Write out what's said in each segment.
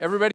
Everybody.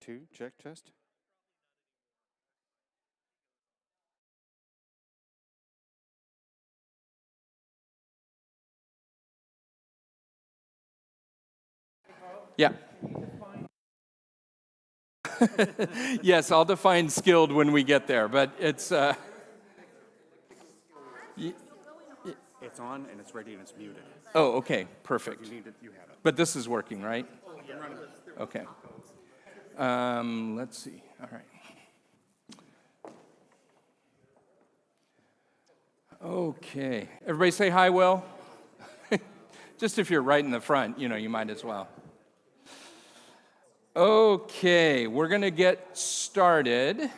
Two, check, test. Yeah. Yes, I'll define skilled when we get there, but it's. It's on and it's ready and it's muted. Oh, okay, If perfect. you need it, you have it. But this is working, right? Okay. Let's see. All right. Okay. Everybody say hi, Will. Just if you're right in the front, you might as well. Okay, we're going to get started.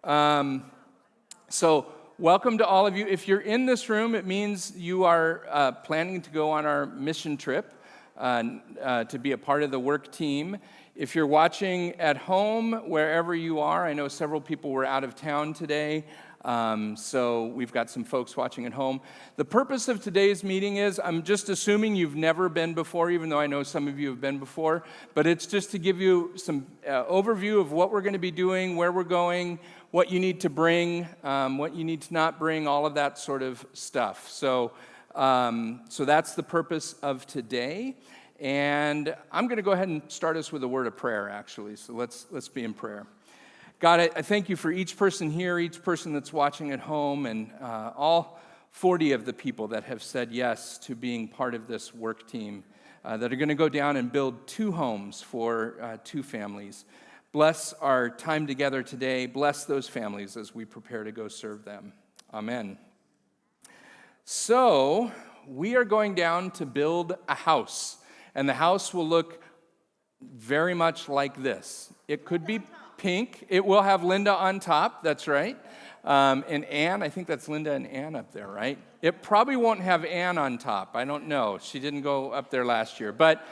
So, welcome to all of you. If you're in this room, it means you are planning to go on our mission trip to be a part of the work team. If you're watching at home, wherever you are, I know several people were out of town today, so we've got some folks watching at home. The purpose of today's meeting is, I'm just assuming you've never been before, even though I know some of you have been before, but it's just to give you some overview of what we're going to be doing, where we're going, what you need to bring, what you need to not bring, all of that sort of stuff. So that's the purpose of today. And I'm going to go ahead and start us with a word of prayer, actually. So let's be in prayer. God, I thank you for each person here, each person that's watching at home, and all 40 of the people that have said yes to being part of this work team that are going to go down and build 2 homes for 2 families. Bless our time together today. Bless those families as we prepare to go serve them. Amen. So, we are going down to build a house, and the house will look very much like this. It could be pink. It will have Linda on top, that's right. And Ann, I think that's Linda and Ann up there, right? It probably won't have Ann on top. I don't know. She didn't go up there last year. But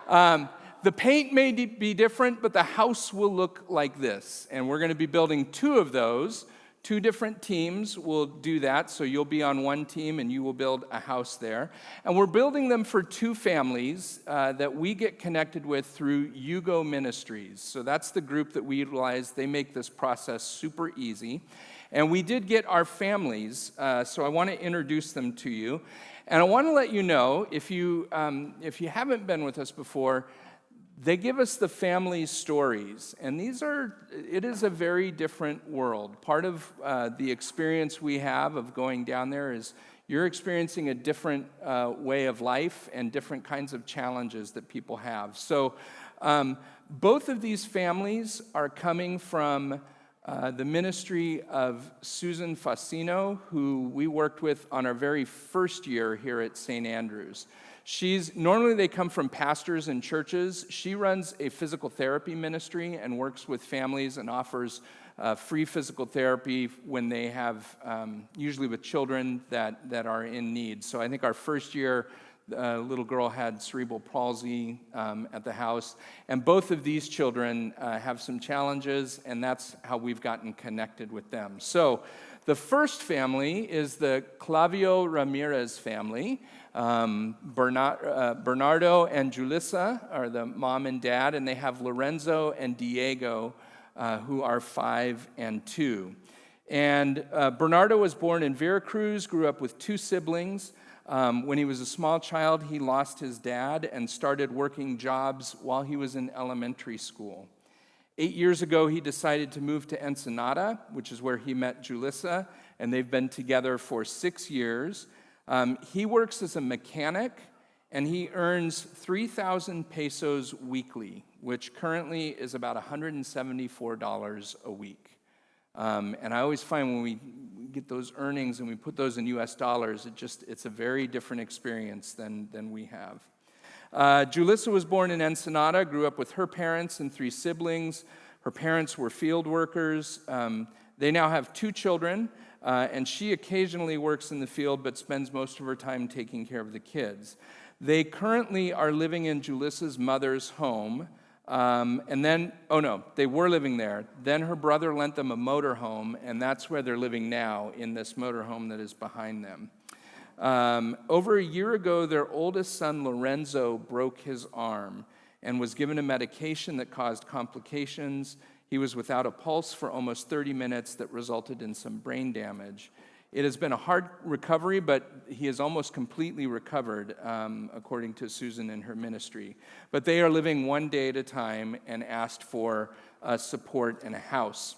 the paint may be different, but the house will look like this. And we're going to be building 2 of those. 2 different teams will do that, so you'll be on one team and you will build a house there. And we're building them for 2 families that we get connected with through Yugo Ministries. So that's the group that we utilize. They make this process super easy. And we did get our families, so I want to introduce them to you. And I want to let you know, if you haven't been with us before, they give us the family stories, and it is a very different world. Part of the experience we have of going down there is you're experiencing a different way of life and different kinds of challenges that people have. So both of these families are coming from the ministry of Susan Facino, who we worked with on our very first year here at St. Andrews. Normally they come from pastors and churches. She runs a physical therapy ministry and works with families and offers free physical therapy when they have, usually with children that are in need. So I think our first year, a little girl had cerebral palsy at the house, and both of these children have some challenges, and that's how we've gotten connected with them. So the first family is the Clavio Ramirez family. Bernardo and Julissa are the mom and dad, and they have Lorenzo and Diego, who are 5 and 2. And Bernardo was born in Veracruz, grew up with 2 siblings. When he was a small child, he lost his dad and started working jobs while he was in elementary school. 8 years ago, he decided to move to Ensenada, which is where he met Julissa, and they've been together for 6 years. He works as a mechanic, and he earns 3,000 pesos weekly, which currently is about $174 a week. And I always find when we get those earnings and we put those in US dollars, it's a very different experience than we have. Julissa was born in Ensenada, grew up with her parents and 3 siblings. Her parents were field workers. They now have 2 children, and she occasionally works in the field but spends most of her time taking care of the kids. They currently are living in Julissa's mother's home. They were living there. Then her brother lent them a motorhome, and that's where they're living now, in this motorhome that is behind them. Over a year ago, their oldest son, Lorenzo, broke his arm and was given a medication that caused complications. He was without a pulse for almost 30 minutes that resulted in some brain damage. It has been a hard recovery, but he is almost completely recovered, according to Susan and her ministry. But they are living one day at a time and asked for support and a house.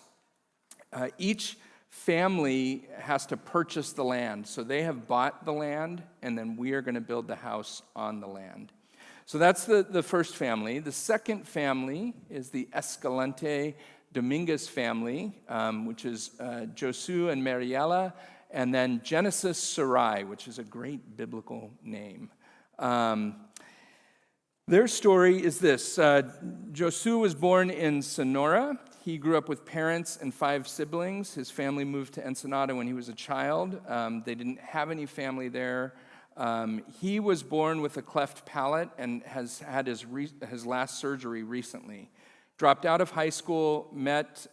Each family has to purchase the land. So they have bought the land, and then we are going to build the house on the land. So that's the first family. The second family is the Escalante Dominguez family, which is Josu and Mariela, and then Genesis Sarai, which is a great biblical name. Their story is this. Josu was born in Sonora. He grew up with parents and 5 siblings. His family moved to Ensenada when he was a child. They didn't have any family there. He was born with a cleft palate and has had his last surgery recently. Dropped out of high school, met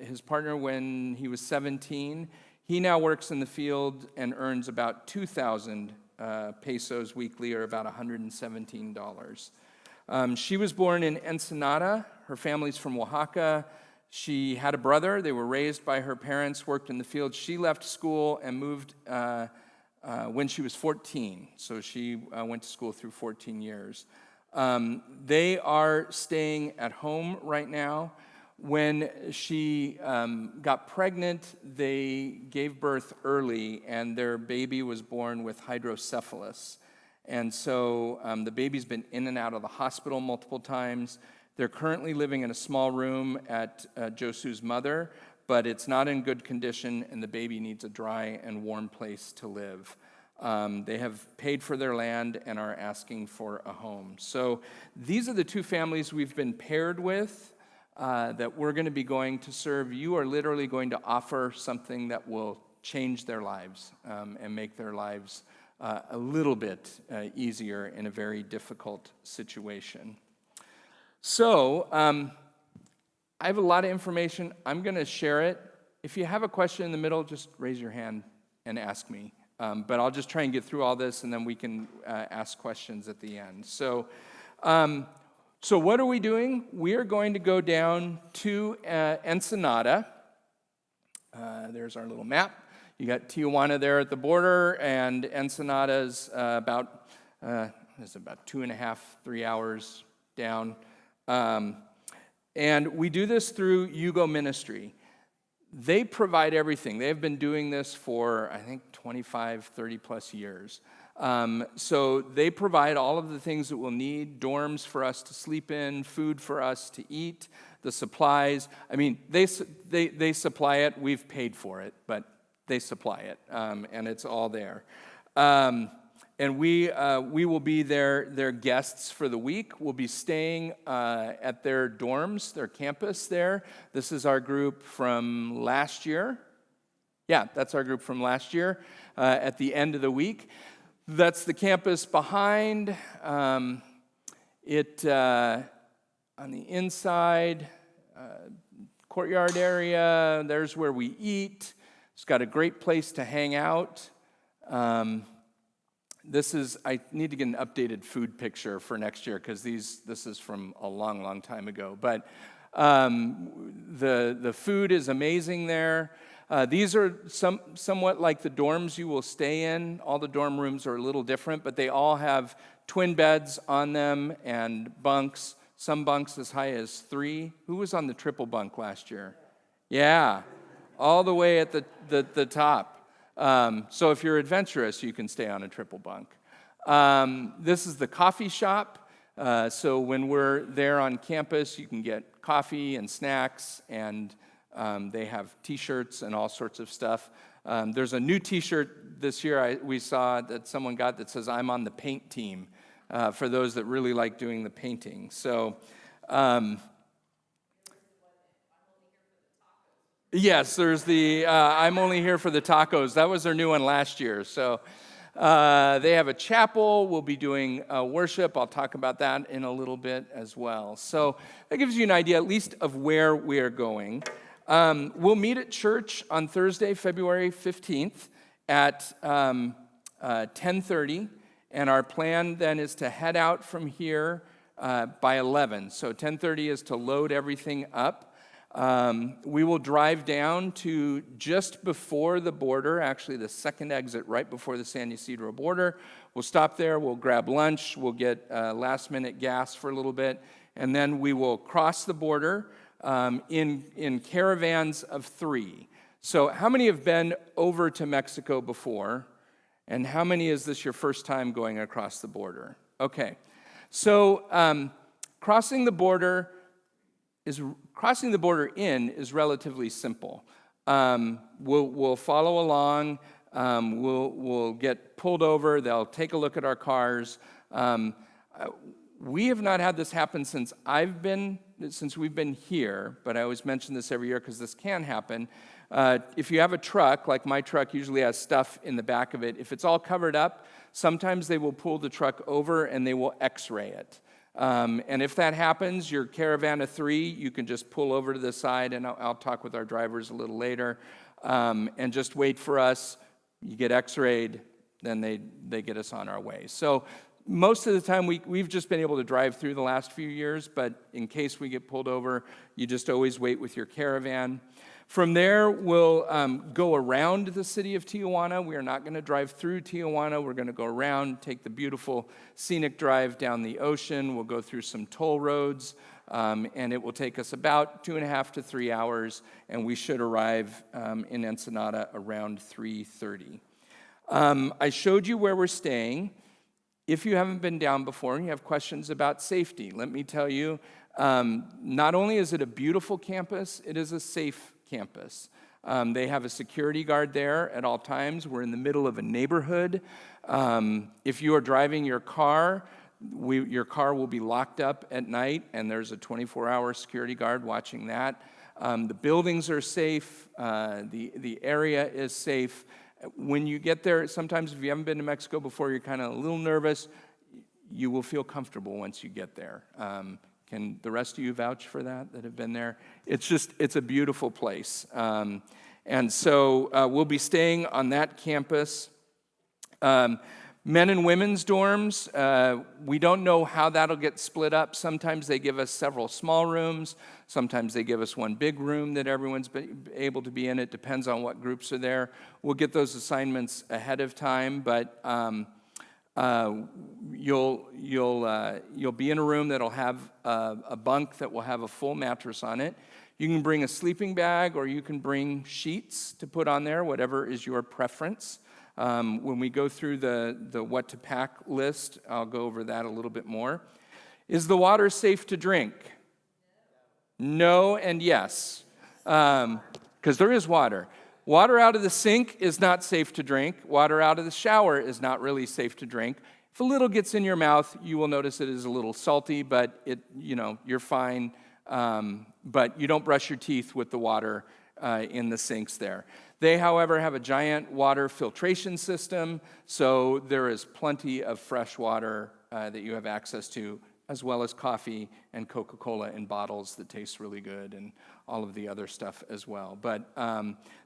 his partner when he was 17. He now works in the field and earns about 2,000 pesos weekly, or about $117. She was born in Ensenada. Her family's from Oaxaca. She had a brother. They were raised by her parents, worked in the field. She left school and moved when she was 14. So she went to school through 14 years. They are staying at home right now. When she got pregnant, they gave birth early, and their baby was born with hydrocephalus. And so the baby's been in and out of the hospital multiple times. They're currently living in a small room at Josu's mother, but it's not in good condition, and the baby needs a dry and warm place to live. They have paid for their land and are asking for a home. So these are the 2 families we've been paired with that we're going to be going to serve. You are literally going to offer something that will change their lives and make their lives a little bit easier in a very difficult situation. So I have a lot of information. I'm going to share it. If you have a question in the middle, just raise your hand and ask me. But I'll just try and get through all this, and then we can ask questions at the end. So what are we doing? We are going to go down to Ensenada. There's our little map. You got Tijuana there at the border, and Ensenada's about 2.5, 3 hours down. And we do this through Yugo Ministry. They provide everything. They have been doing this for, I think, 25, 30 plus years. So they provide all of the things that we'll need: dorms for us to sleep in, food for us to eat, the supplies. I mean, they supply it. We've paid for it, but they supply it, and it's all there. And we will be their guests for the week. We'll be staying at their dorms, their campus there. This is our group from last year. Yeah, that's our group from last year at the end of the week. That's the campus behind. It on the inside, courtyard area, there's where we eat. It's got a great place to hang out. I need to get an updated food picture for next year because this is from a long, long time ago. But the food is amazing there. These are somewhat like the dorms you will stay in. All the dorm rooms are a little different, but they all have twin beds on them and bunks. Some bunks as high as 3. Who was on the triple bunk last year? Yeah, all the way at the top. So if you're adventurous, you can stay on a triple bunk. This is the coffee shop. So when we're there on campus, you can get coffee and snacks, and they have T-shirts and all sorts of stuff. There's a new T-shirt this year we saw that someone got that says, "I'm on the paint team," for those that really like doing the painting. So, yes, there's the "I'm only here for the tacos." That was their new one last year. So they have a chapel. We'll be doing worship. I'll talk about that in a little bit as well. So that gives you an idea, at least, of where we are going. We'll meet at church on Thursday, February 15th at 10:30, and our plan then is to head out from here by 11. So 10:30 is to load everything up. We will drive down to just before the border, actually the second exit right before the San Ysidro border. We'll stop there, we'll grab lunch, we'll get last-minute gas for a little bit, and then we will cross the border in caravans of 3. So how many have been over to Mexico before? And how many is this your first time going across the border? Okay. So crossing the border in is relatively simple. We'll follow along. We'll get pulled over. They'll take a look at our cars. We have not had this happen since we've been here, but I always mention this every year because this can happen. If you have a truck, like my truck usually has stuff in the back of it, if it's all covered up, sometimes they will pull the truck over and they will x-ray it. And if that happens, your caravan of 3, you can just pull over to the side, and I'll talk with our drivers a little later, and just wait for us. You get x-rayed, then they get us on our way. So most of the time, we've just been able to drive through the last few years, but in case we get pulled over, you just always wait with your caravan. From there, we'll go around the city of Tijuana. We are not going to drive through Tijuana. We're going to go around, take the beautiful scenic drive down the ocean. We'll go through some toll roads, and it will take us about 2.5 to 3 hours, and we should arrive in Ensenada around 3:30. I showed you where we're staying. If you haven't been down before and you have questions about safety, let me tell you, not only is it a beautiful campus, it is a safe campus. They have a security guard there at all times. We're in the middle of a neighborhood. If you are driving your car will be locked up at night, and there's a 24-hour security guard watching that. The buildings are safe. The area is safe. When you get there, sometimes if you haven't been to Mexico before, you're kind of a little nervous. You will feel comfortable once you get there. Can the rest of you vouch for that have been there? It's a beautiful place. And so we'll be staying on that campus. Men and women's dorms, we don't know how that'll get split up. Sometimes they give us several small rooms. Sometimes they give us one big room that everyone's able to be in. It depends on what groups are there. We'll get those assignments ahead of time, but you'll be in a room that'll have a bunk that will have a full mattress on it. You can bring a sleeping bag, or you can bring sheets to put on there, whatever is your preference. When we go through the what to pack list, I'll go over that a little bit more. Is the water safe to drink? No and yes, because there is water. Water out of the sink is not safe to drink. Water out of the shower is not really safe to drink. If a little gets in your mouth, you will notice it is a little salty, but you're fine. But you don't brush your teeth with the water in the sinks there. They, however, have a giant water filtration system, so there is plenty of fresh water that you have access to, as well as coffee and Coca-Cola in bottles that taste really good and all of the other stuff as well. But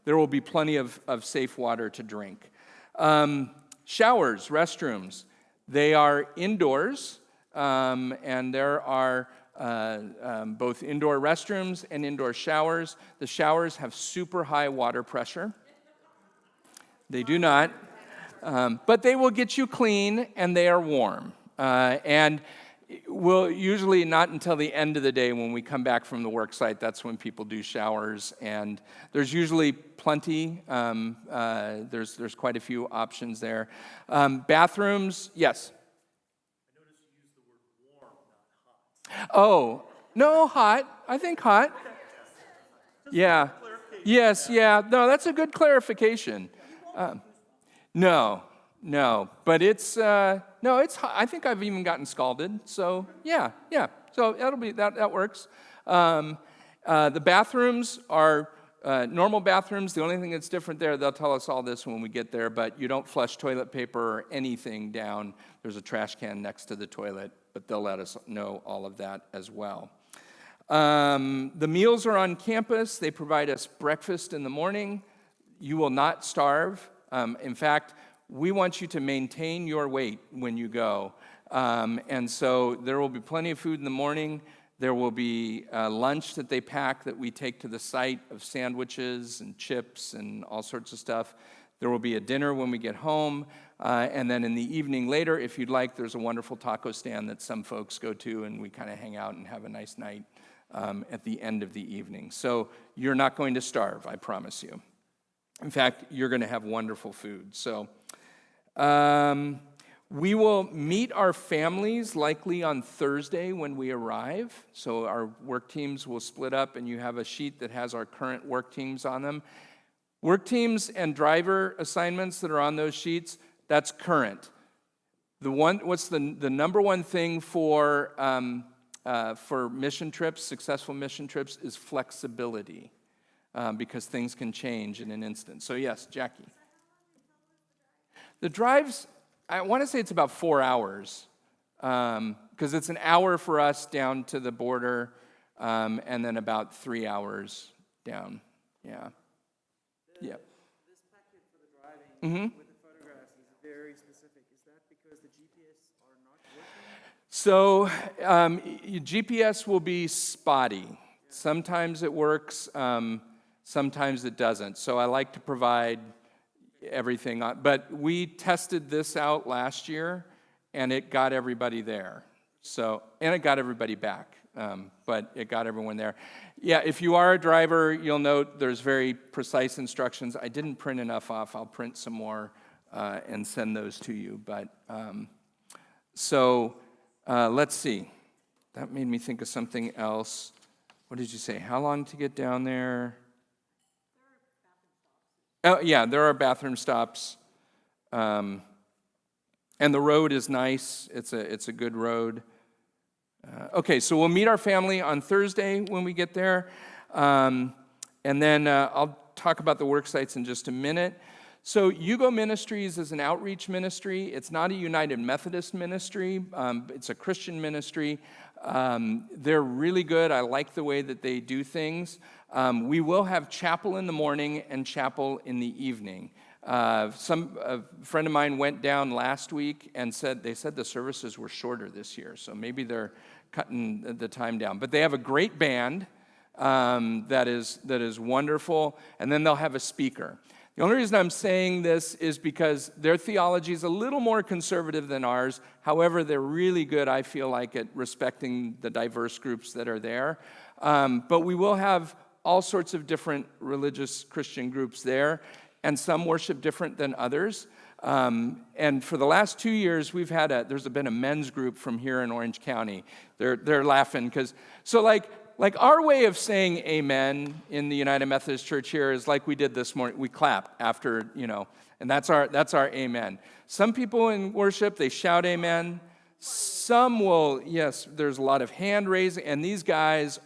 there will be plenty of safe water to drink. Showers, restrooms, they are indoors, and there are both indoor restrooms and indoor showers. The showers have super high water pressure. They do not, but they will get you clean, and they are warm. And we'll usually not until the end of the day when we come back from the work site, that's when people do showers, and there's usually plenty. There's quite a few options there. Bathrooms, yes? I noticed you used the word warm, not hot. Oh, no, hot. I think hot. Yeah. Yes, yeah. No, that's a good clarification. No, but it's it's hot. I think I've even gotten scalded. So yeah. So that works. The bathrooms are normal bathrooms. The only thing that's different there, they'll tell us all this when we get there, but you don't flush toilet paper or anything down. There's a trash can next to the toilet, but they'll let us know all of that as well. The meals are on campus. They provide us breakfast in the morning. You will not starve. In fact, we want you to maintain your weight when you go. And so there will be plenty of food in the morning. There will be lunch that they pack that we take to the site of sandwiches and chips and all sorts of stuff. There will be a dinner when we get home. And then in the evening later, if you'd like, there's a wonderful taco stand that some folks go to, and we kind of hang out and have a nice night at the end of the evening. So you're not going to starve, I promise you. In fact, you're going to have wonderful food. So we will meet our families likely on Thursday when we arrive. So our work teams will split up, and you have a sheet that has our current work teams on them. Work teams and driver assignments that are on those sheets, that's current. What's the number one thing for mission trips, successful mission trips, is flexibility. Because things can change in an instant. So yes, Jackie. The drives, I want to say it's about 4 hours, because it's an hour for us down to the border, and then about 3 hours down. Yeah. This packet for the driving with the photographs is very specific. Is that because the GPS are not working? So GPS will be spotty. Sometimes it works. Sometimes it doesn't. So I like to provide everything on. But we tested this out last year, and it got everybody there. And it got everybody back, but it got everyone there. Yeah, if you are a driver, you'll note there's very precise instructions. I didn't print enough off. I'll print some more and send those to you. But let's see. That made me think of something else. What did you say? How long to get down there? Oh, yeah, there are bathroom stops. And the road is nice. It's a good road. Okay, so we'll meet our family on Thursday when we get there. And then I'll talk about the work sites in just a minute. So Yugo Ministries is an outreach ministry. It's not a United Methodist ministry. It's a Christian ministry. They're really good. I like the way that they do things. We will have chapel in the morning and chapel in the evening. A friend of mine went down last week and said the services were shorter this year, so maybe they're cutting the time down. But they have a great band that is wonderful, and then they'll have a speaker. The only reason I'm saying this is because their theology is a little more conservative than ours. However, they're really good, I feel like, at respecting the diverse groups that are there. But we will have all sorts of different religious Christian groups there, and some worship different than others. And for the last 2 years, there's been a men's group from here in Orange County. They're laughing because, like our way of saying amen in the United Methodist Church here is like we did this morning. We clap after, and that's our amen. Some people in worship, they shout amen. Some will, yes, there's a lot of hand raising, and these guys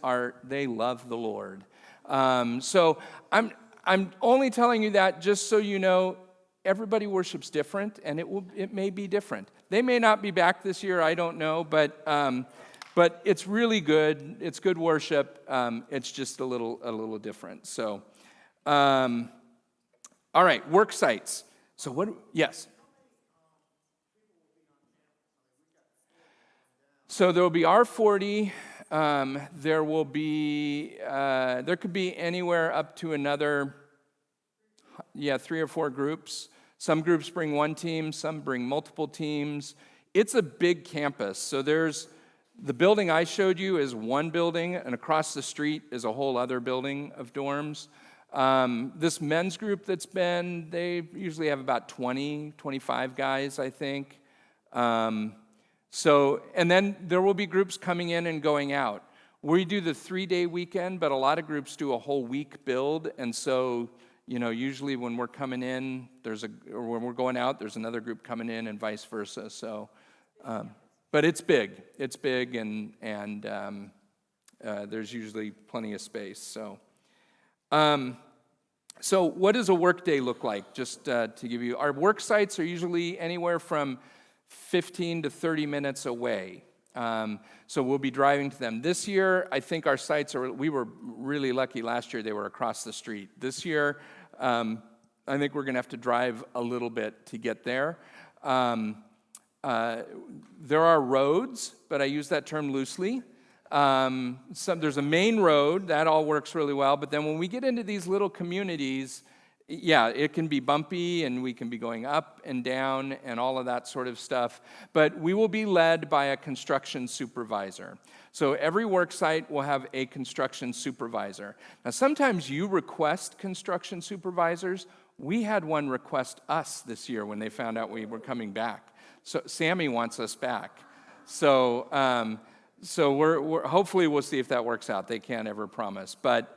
they love the Lord. So I'm only telling you that just so you know, everybody worships different, and it may be different. They may not be back this year, I don't know, but it's really good. It's good worship. It's just a little different. So, all right, work sites. So yes. So there will be R40. There will be, there could be anywhere up to another, 3 or 4 groups. Some groups bring one team, some bring multiple teams. It's a big campus. So the building I showed you is one building, and across the street is a whole other building of dorms. This men's group they usually have about 20, 25 guys, I think. And then there will be groups coming in and going out. We do the 3-day weekend, but a lot of groups do a whole week build, and so, usually when we're coming in, or when we're going out, there's another group coming in and vice versa, so, but it's big, and there's usually plenty of space, so. So what does a work day look like? Just to give you, our work sites are usually anywhere from 15 to 30 minutes away. So we'll be driving to them. This year, I think our sites we were really lucky last year they were across the street. This year, I think we're gonna have to drive a little bit to get there. There are roads, but I use that term loosely. There's a main road, that all works really well, but then when we get into these little communities, it can be bumpy, and we can be going up and down and all of that sort of stuff, but we will be led by a construction supervisor. So every work site will have a construction supervisor. Now, sometimes you request construction supervisors. We had one request us this year when they found out we were coming back. So Sammy wants us back. So we're hopefully we'll see if that works out. They can't ever promise, but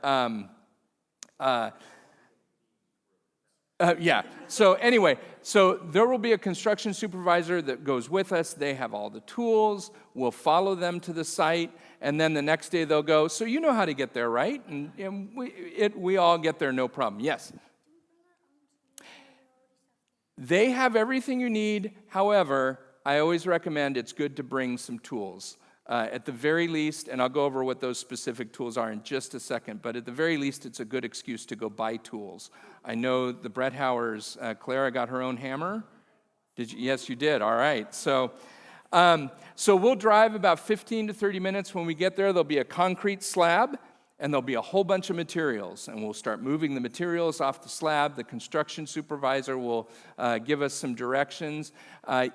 So anyway, so there will be a construction supervisor that goes with us. They have all the tools. We'll follow them to the site, and then the next day they'll go, so you know how to get there, right? And we all get there, no problem. Yes? They have everything you need. However, I always recommend it's good to bring some tools. At the very least, and I'll go over what those specific tools are in just a second, but at the very least, it's a good excuse to go buy tools. I know the Brett Howers, Clara got her own hammer. Did you? Yes, you did. All right. So we'll drive about 15 to 30 minutes. When we get there, there'll be a concrete slab, and there'll be a whole bunch of materials, and we'll start moving the materials off the slab. The construction supervisor will give us some directions.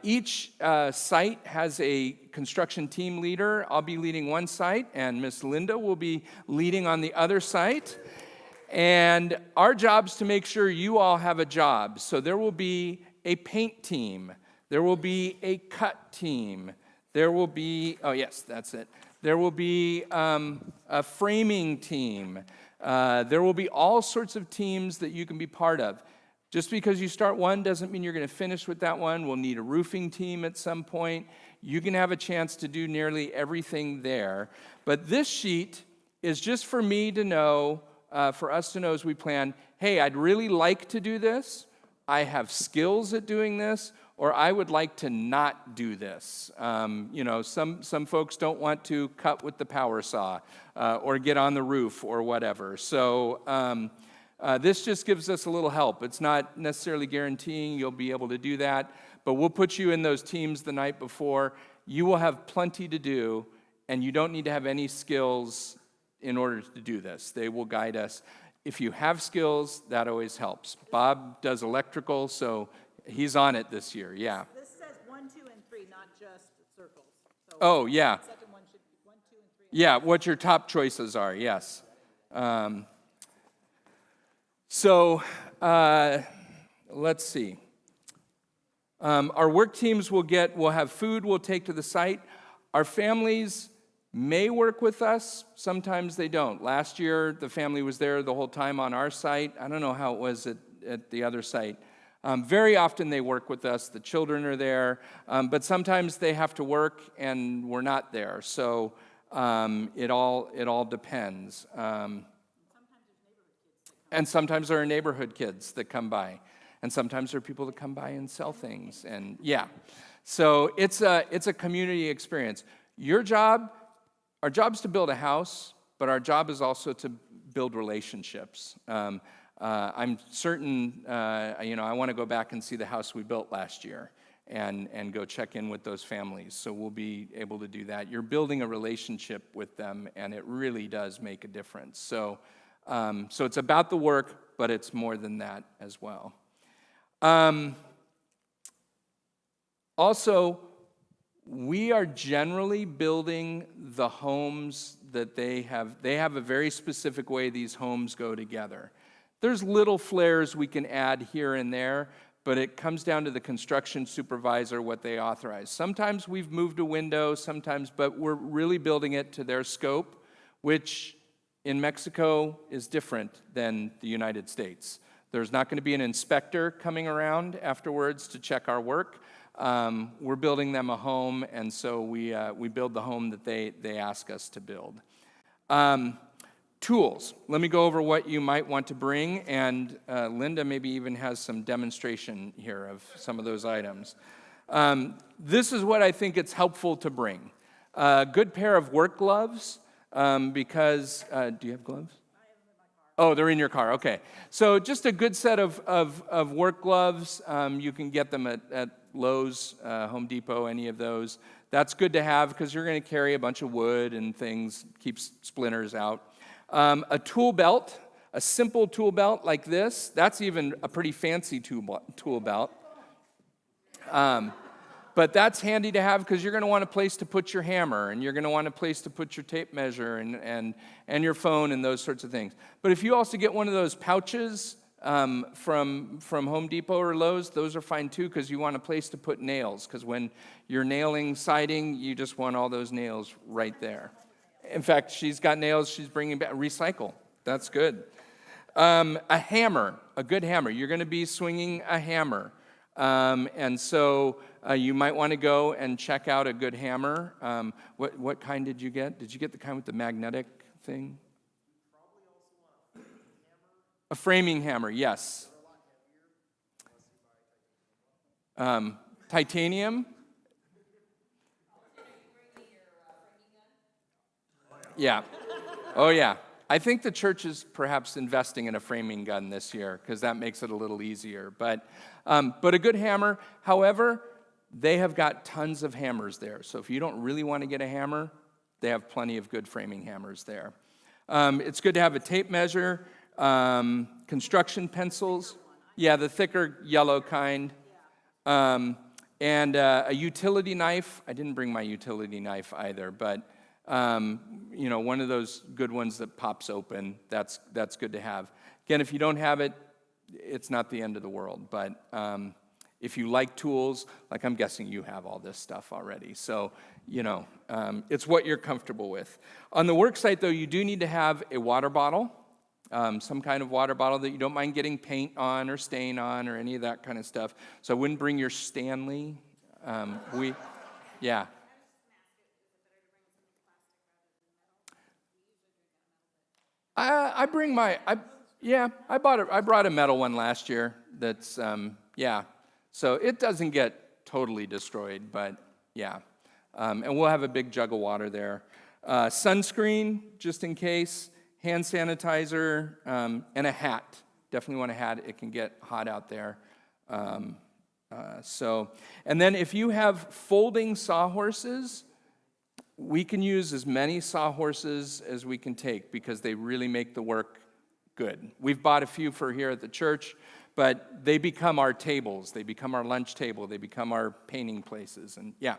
Each site has a construction team leader. I'll be leading one site, and Miss Linda will be leading on the other site. And our job's to make sure you all have a job. So there will be a paint team. There will be a cut team. There will be, oh yes, that's it. There will be a framing team. There will be all sorts of teams that you can be part of. Just because you start one doesn't mean you're going to finish with that one. We'll need a roofing team at some point. You can have a chance to do nearly everything there. But this sheet is just for me to know, for us to know as we plan, hey, I'd really like to do this. I have skills at doing this. Or I would like to not do this. Some folks don't want to cut with the power saw or get on the roof or whatever. So this just gives us a little help. It's not necessarily guaranteeing you'll be able to do that, but we'll put you in those teams the night before. You will have plenty to do, and you don't need to have any skills in order to do this. They will guide us. If you have skills, that always helps. Bob does electrical, so he's on it this year, yeah. This says 1, 2, and 3, not just circles. So oh, yeah. The second one should be 1, 2, and 3. Yeah, what your top choices are, yes. Let's see. Our work teams will have food we'll take to the site. Our families, may work with us. Sometimes they don't. Last year, the family was there the whole time on our site. I don't know how it was at the other site. Very often they work with us. The children are there. But sometimes they have to work and we're not there. So it all depends. And sometimes there are neighborhood kids that come by. And sometimes there are people that come by and sell things. And yeah. So it's a community experience. Our job is to build a house, but our job is also to build relationships. I'm certain, I want to go back and see the house we built last year and go check in with those families. So we'll be able to do that. You're building a relationship with them, and it really does make a difference. So it's about the work, but it's more than that as well. Also, we are generally building the homes that they have. They have a very specific way these homes go together. There's little flares we can add here and there, but it comes down to the construction supervisor, what they authorize. Sometimes we've moved a window, but we're really building it to their scope, which in Mexico is different than the United States. There's not going to be an inspector coming around afterwards to check our work. We're building them a home, and so we build the home that they ask us to build. Tools. Let me go over what you might want to bring, and Linda maybe even has some demonstration here of some of those items. This is what I think it's helpful to bring. A good pair of work gloves, because, do you have gloves? Oh, they're in your car, okay. So just a good set of work gloves. You can get them at Lowe's, Home Depot, any of those. That's good to have because you're going to carry a bunch of wood and things, keeps splinters out. A tool belt, a simple tool belt like this. That's even a pretty fancy tool belt. But that's handy to have because you're going to want a place to put your hammer, and you're going to want a place to put your tape measure and your phone and those sorts of things. But if you also get one of those pouches from Home Depot or Lowe's, those are fine too because you want a place to put nails, because when you're nailing siding, you just want all those nails right there. In fact, she's got nails she's bringing back. Recycle. That's good. A hammer, a good hammer. You're going to be swinging a hammer. And so you might want to go and check out a good hammer. What kind did you get? Did you get the kind with the magnetic thing? A framing hammer, yes. Titanium? Yeah. Oh, yeah. I think the church is perhaps investing in a framing gun this year because that makes it a little easier. But a good hammer. However, they have got tons of hammers there. So if you don't really want to get a hammer, they have plenty of good framing hammers there. It's good to have a tape measure, construction pencils. Yeah, the thicker yellow kind. And a utility knife. I didn't bring my utility knife either, but one of those good ones that pops open, that's good to have. Again, if you don't have it, it's not the end of the world. But if you like tools, like I'm guessing you have all this stuff already. So, it's what you're comfortable with. On the work site, though, you do need to have a water bottle, some kind of water bottle that you don't mind getting paint on or stain on or any of that kind of stuff. So I wouldn't bring your Stanley. Yeah. I brought a metal one last year. That's So it doesn't get totally destroyed, but yeah. And we'll have a big jug of water there. Sunscreen, just in case. Hand sanitizer, and a hat. Definitely want a hat. It can get hot out there. And then if you have folding sawhorses, we can use as many sawhorses as we can take because they really make the work good. We've bought a few for here at the church, but they become our tables. They become our lunch table. They become our painting places. And yeah.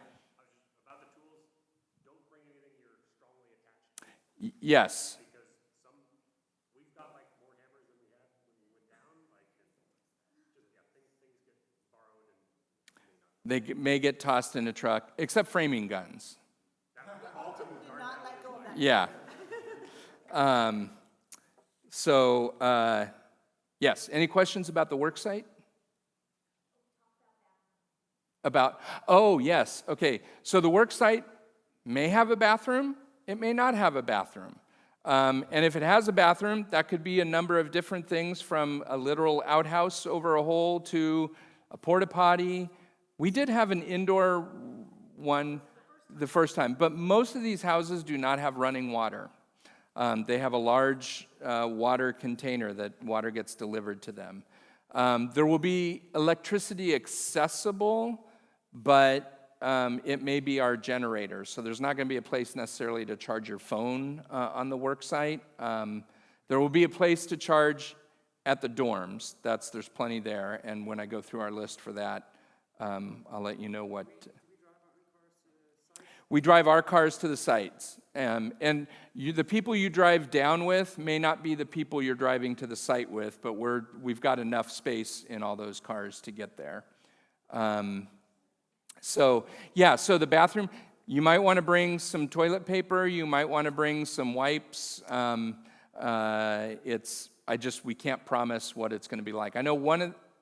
About the tools, don't bring anything you're strongly attached to. Yes. Because we've got like more hammers than we had when we went down. Things get borrowed and they may get tossed in a truck, except framing guns. Did not let Yeah. Yes, any questions about the work site? Yes, okay. So the work site may have a bathroom, it may not have a bathroom. And if it has a bathroom, that could be a number of different things, from a literal outhouse over a hole to a porta potty. We did have an indoor one the first time, but most of these houses do not have running water. They have a large water container that water gets delivered to them. There will be electricity accessible, but it may be our generator. So there's not going to be a place necessarily to charge your phone on the work site. There will be a place to charge at the dorms. There's plenty there. And when I go through our list for that, I'll let you know what. We drive our cars to the sites. And the people you drive down with may not be the people you're driving to the site with, but we've got enough space in all those cars to get there. So the bathroom, you might want to bring some toilet paper, you might want to bring some wipes. We can't promise what it's going to be like. I know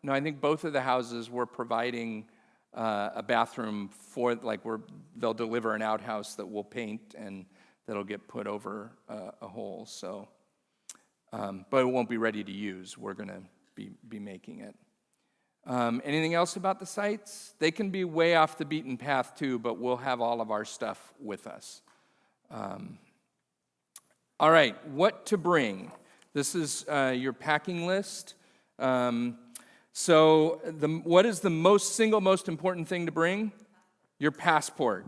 I think both of the houses were providing a bathroom for, they'll deliver an outhouse that we'll paint and that'll get put over a hole. So, but it won't be ready to use. We're going to be making it. Anything else about the sites? They can be way off the beaten path too, but we'll have all of our stuff with us. All right, what to bring? This is your packing list. What is the single most important thing to bring? Your passport.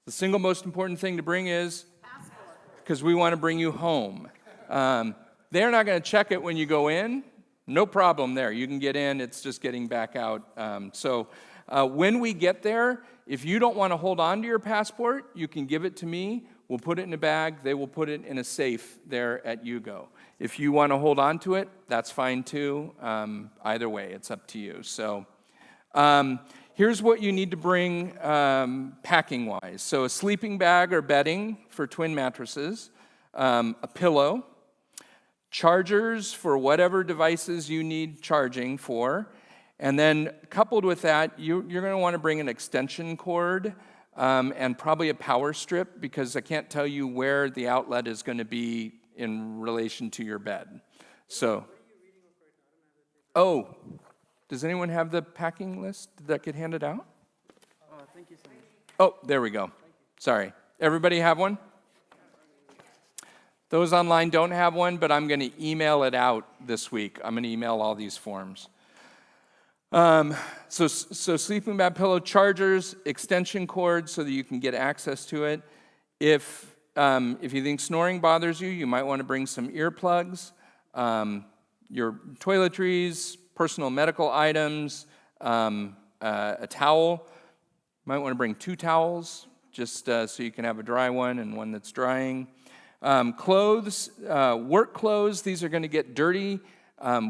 The single most important thing to bring is? Because we want to bring you home. They're not going to check it when you go in. No problem there. You can get in. It's just getting back out. When we get there, if you don't want to hold on to your passport, you can give it to me. We'll put it in a bag. They will put it in a safe there at Yugo. If you want to hold on to it, that's fine too. Either way, it's up to you. So here's what you need to bring packing-wise. So a sleeping bag or bedding for twin mattresses, a pillow, chargers for whatever devices you need charging for, and then coupled with that, you're going to want to bring an extension cord and probably a power strip, because I can't tell you where the outlet is going to be in relation to your bed. So, does anyone have the packing list? Did that get handed out? Thank you so much. Oh, there we go. Sorry. Everybody have one? Those online don't have one, but I'm going to email it out this week. I'm going to email all these forms. So sleeping bag, pillow, chargers, extension cords so that you can get access to it. If you think snoring bothers you, you might want to bring some earplugs, your toiletries, personal medical items, a towel. You might want to bring 2 towels, just so you can have a dry one and one that's drying. Clothes, work clothes, these are going to get dirty.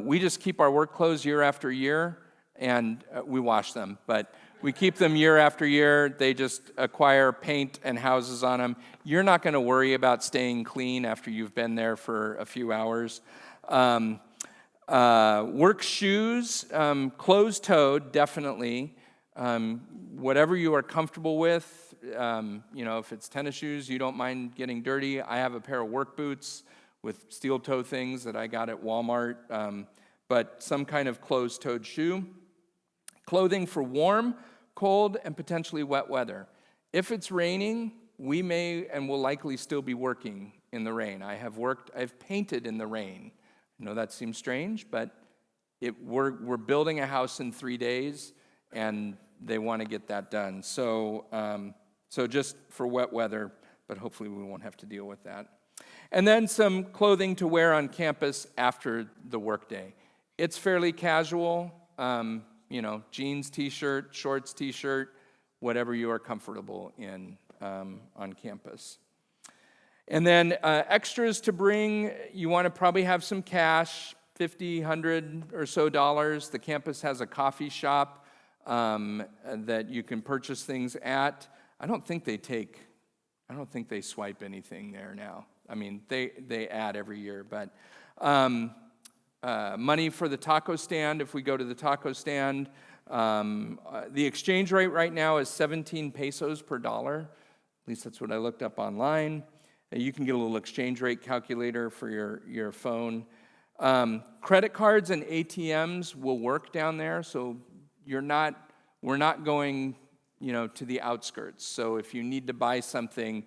We just keep our work clothes year after year, and we wash them, but we keep them year after year. They just acquire paint and houses on them. You're not going to worry about staying clean after you've been there for a few hours. Work shoes, closed-toed, definitely. Whatever you are comfortable with. If it's tennis shoes, you don't mind getting dirty. I have a pair of work boots with steel toe things that I got at Walmart, but some kind of closed-toed shoe. Clothing for warm, cold, and potentially wet weather. If it's raining, we may and will likely still be working in the rain. I've painted in the rain. I know that seems strange, but we're building a house in 3 days, and they want to get that done. So just for wet weather, but hopefully we won't have to deal with that. And then some clothing to wear on campus after the workday. It's fairly casual, jeans, t-shirt, shorts, t-shirt, whatever you are comfortable in on campus. And then extras to bring, you want to probably have some cash, $50, $100 or so. The campus has a coffee shop that you can purchase things at. I don't think they take I don't think they swipe anything there now. I mean, they add every year, but money for the taco stand, if we go to the taco stand, the exchange rate right now is 17 pesos per dollar. At least that's what I looked up online. You can get a little exchange rate calculator for your phone. Credit cards and ATMs will work down there, so we're not going, to the outskirts. So if you need to buy something,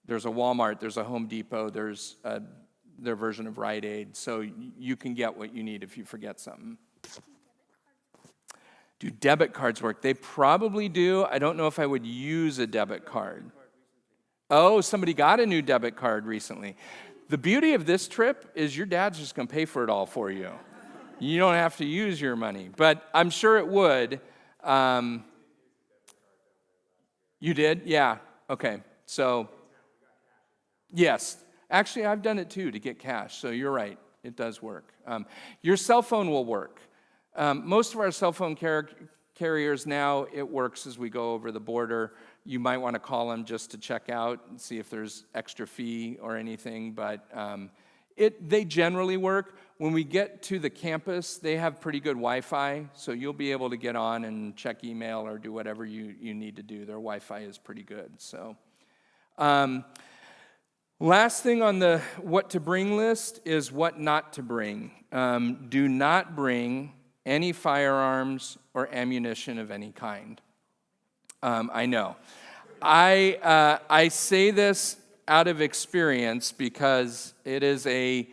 there's a Walmart, there's a Home Depot, there's their version of Rite Aid, so you can get what you need if you forget something. Do debit cards work? They probably do. I don't know if I would use a debit card. Oh, somebody got a new debit card recently. The beauty of this trip is your dad's just going to pay for it all for you. You don't have to use your money, but I'm sure it would. You did? Yeah. Okay. So, yes. Actually, I've done it too to get cash, so you're right. It does work. Your cell phone will work. Most of our cell phone carriers now, it works as we go over the border. You might want to call them just to check out and see if there's extra fee or anything, but they generally work. When we get to the campus, they have pretty good Wi-Fi, so you'll be able to get on and check email or do whatever you need to do. Their Wi-Fi is pretty good. So, last thing on the what to bring list is what not to bring. Do not bring any firearms or ammunition of any kind. I know. I say this out of experience because it is a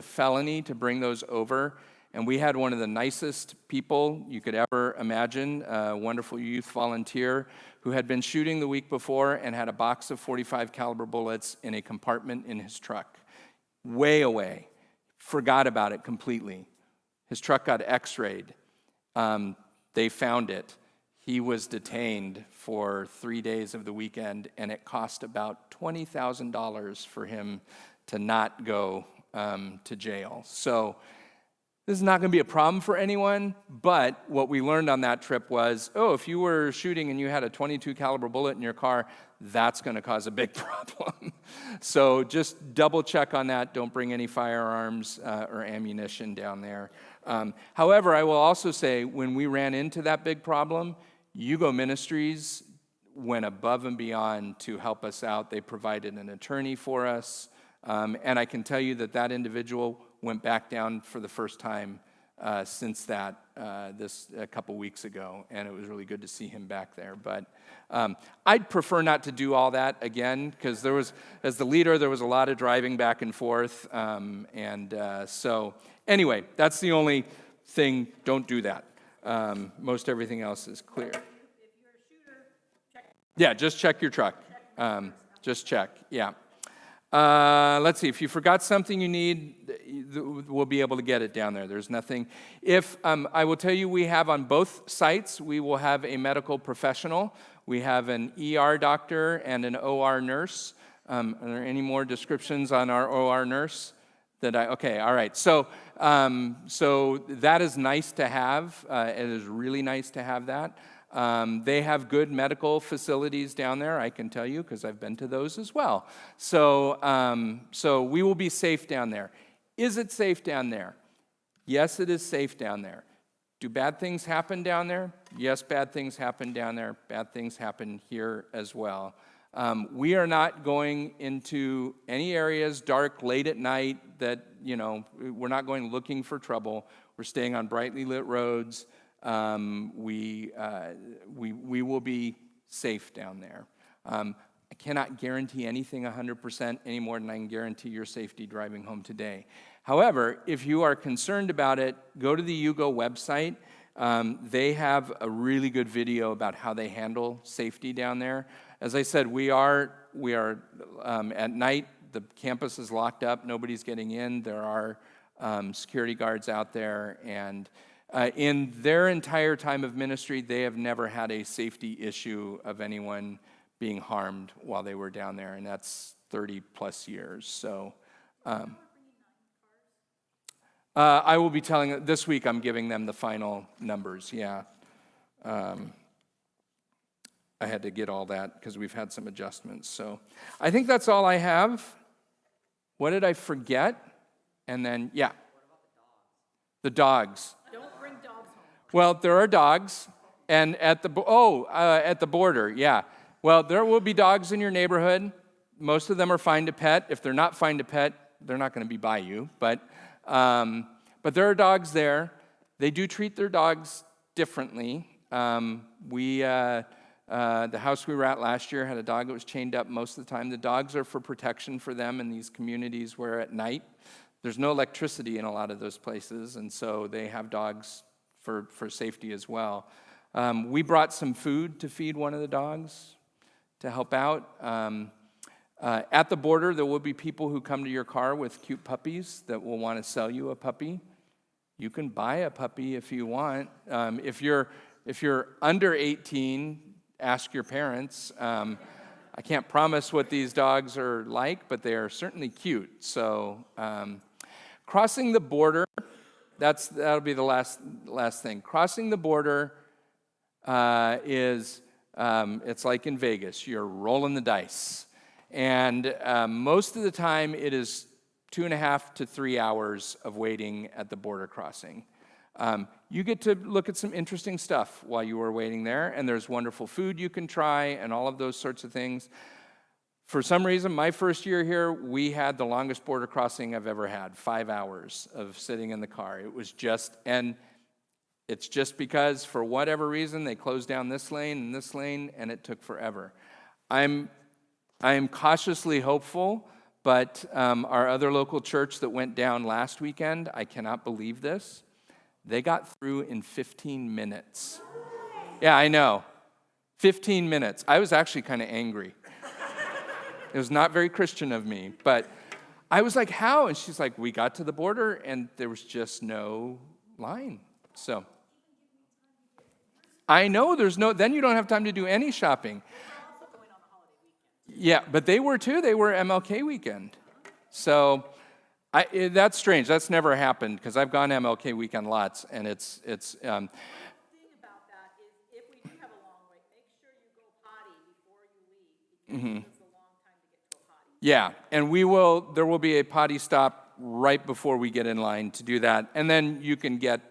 felony to bring those over. And we had one of the nicest people you could ever imagine, a wonderful youth volunteer who had been shooting the week before and had a box of .45 caliber bullets in a compartment in his truck, way away. Forgot about it completely. His truck got x-rayed. They found it. He was detained for 3 days of the weekend, and it cost about $20,000 for him to not go to jail. So this is not going to be a problem for anyone, but what we learned on that trip was, if you were shooting and you had a .22 caliber bullet in your car, that's going to cause a big problem. So just double check on that. Don't bring any firearms or ammunition down there. However, I will also say, when we ran into that big problem, Hugo Ministries went above and beyond to help us out. They provided an attorney for us, and I can tell you that individual went back down for the first time since that a couple weeks ago, and it was really good to see him back there. But I'd prefer not to do all that again, because as the leader, there was a lot of driving back and forth, so anyway, that's the only thing. Don't do that. Most everything else is clear. If you're a shooter, check. Yeah, just check your truck. Just check, yeah. Let's see, if you forgot something you need, we'll be able to get it down there. There's nothing. If I will tell you, we have on both sites, we will have a medical professional. We have an ER doctor and an OR nurse. Are there any more descriptions on our OR nurse? Okay, all right. So that is nice to have. It is really nice to have that. They have good medical facilities down there, I can tell you, because I've been to those as well. So we will be safe down there. Is it safe down there? Yes, it is safe down there. Do bad things happen down there? Yes, bad things happen down there. Bad things happen here as well. We are not going into any areas dark, late at night that, we're not going looking for trouble. We're staying on brightly lit roads. We will be safe down there. I cannot guarantee anything 100% any more than I can guarantee your safety driving home today. However, if you are concerned about it, go to the Hugo website. They have a really good video about how they handle safety down there. As I said, we are at night. The campus is locked up. Nobody's getting in. There are security guards out there, and in their entire time of ministry, they have never had a safety issue of anyone being harmed while they were down there, and that's 30 plus years. So I will be telling, this week I'm giving them the final numbers, yeah. I had to get all that because we've had some adjustments. So I think that's all I have. What did I forget? And then, yeah. The dogs. Don't bring dogs home. Well, there are dogs, and at the border, yeah. Well, there will be dogs in your neighborhood. Most of them are fine to pet. If they're not fine to pet, they're not going to be by you. But there are dogs there. They do treat their dogs differently. The house we were at last year had a dog that was chained up most of the time. The dogs are for protection for them in these communities where at night there's no electricity in a lot of those places, and so they have dogs for safety as well. We brought some food to feed one of the dogs to help out. At the border, there will be people who come to your car with cute puppies that will want to sell you a puppy. You can buy a puppy if you want. If you're under 18, ask your parents. I can't promise what these dogs are like, but they are certainly cute. So crossing the border, that'll be the last thing. Crossing the border is it's like in Vegas. You're rolling the dice. And most of the time, it is 2.5 to 3 hours of waiting at the border crossing. You get to look at some interesting stuff while you are waiting there, and there's wonderful food you can try and all of those sorts of things. For some reason, my first year here, we had the longest border crossing I've ever had, 5 hours of sitting in the car. It was just, and it's just because for whatever reason, they closed down this lane, and it took forever. I am cautiously hopeful, but our other local church that went down last weekend, I cannot believe this, they got through in 15 minutes. Yeah, I know. 15 minutes. I was actually kind of angry. It was not very Christian of me, but I was like, how? And she's like, we got to the border, and there was just no line. So I know then you don't have time to do any shopping. Yeah, but they were too. They were MLK weekend. So that's strange. That's never happened because I've gone MLK weekend lots, and it's. The thing about that is, if we do have a long wait, make sure you go potty before you leave, because it's a long time to get to a potty. Yeah, and there will be a potty stop right before we get in line to do that, and then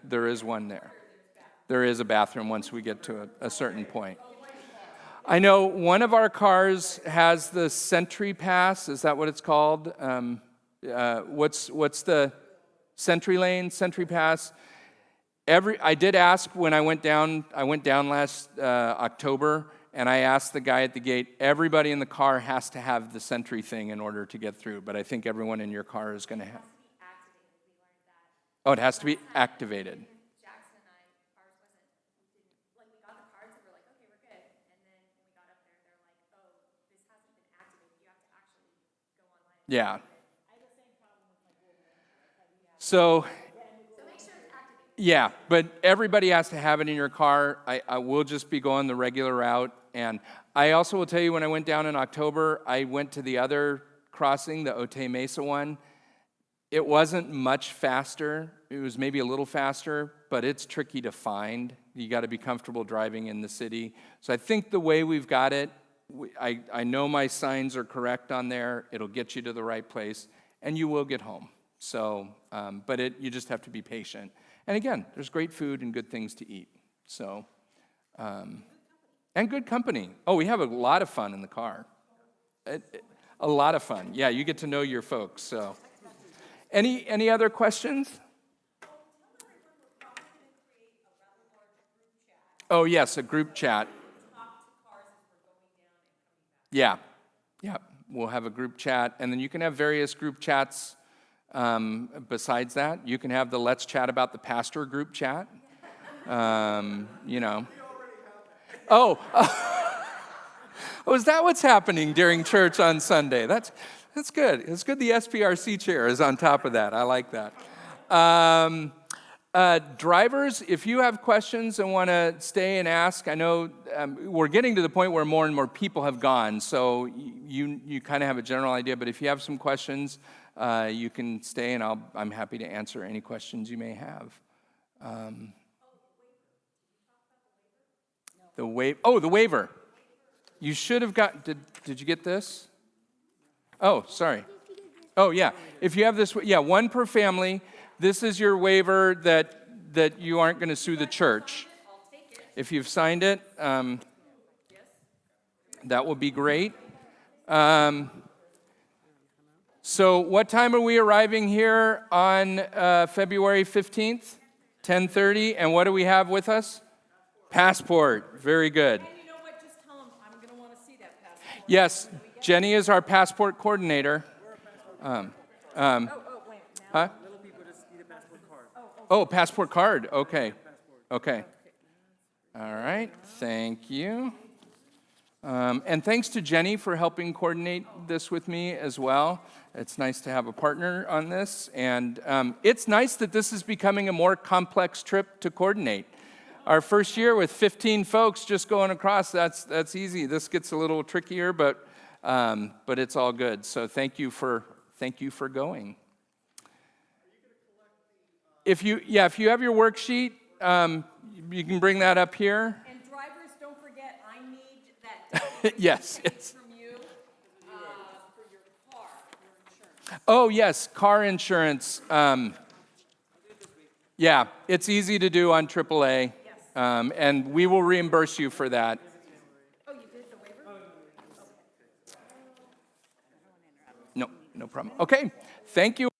there is one there. There is a bathroom once we get to a certain point. I know one of our cars has the Sentry Pass. Is that what it's called? What's the Sentry Lane, Sentry Pass? I did ask when I went down last October, and I asked the guy at the gate, everybody in the car has to have the Sentry thing in order to get through, but I think everyone in your car is going to have. Oh, it has to be activated. Jackson and I, ours wasn't, we got the cards and we're like, okay, we're good. And then when we got up there, they're like, oh, this hasn't been activated. You have to actually go online. Yeah. So make sure it's activated. yeah, but everybody has to have it in your car. I will just be going the regular route. And I also will tell you, when I went down in October, I went to the other crossing, the Otay Mesa one. It wasn't much faster. It was maybe a little faster, but it's tricky to find. You got to be comfortable driving in the city. So I think the way we've got it, I know my signs are correct on there. It'll get you to the right place, and you will get home. So, but you just have to be patient. And again, there's great food and good things to eat. So, and good company. Oh, we have a lot of fun in the car. A lot of fun. Yeah, you get to know your folks. So, any other questions? Oh, yes, a group chat. Yeah, we'll have a group chat, and then you can have various group chats besides that. You can have the Let's Chat About the Pastor group chat. Oh, is that what's happening during church on Sunday? That's good. It's good the SPRC chair is on top of that. I like that. Drivers, if you have questions and want to stay and ask, I know we're getting to the point where more and more people have gone, so you kind of have a general idea, but if you have some questions, you can stay, and I'm happy to answer any questions you may have. The waiver. You should have got, did you get this? Oh, sorry. Oh, yeah. If you have this, yeah, one per family. This is your waiver that you aren't going to sue the church. If you've signed it, that will be great. So what time are we arriving here on February 15th? 10:30. And what do we have with us? Passport. Very good. And you know what, just tell them, I'm gonna wanna see that passport. Yes, Jenny is our passport coordinator. Oh, wait, now, Huh? Little people just need a passport card. Oh, passport card. Okay. Okay. All right. Thank you. And thanks to Jenny for helping coordinate this with me as well. It's nice to have a partner on this. And it's nice that this is becoming a more complex trip to coordinate. Our first year with 15 folks just going across, that's easy. This gets a little trickier, but it's all good. So thank you for going. If you have your worksheet, you can bring that up here. and drivers, don't forget, I need that Yes. document from you, for your car, your insurance. Oh, yes, car insurance. Yeah, it's easy to do on AAA. And we will reimburse you for that. Oh, you did the waiver? No problem. Okay, thank you.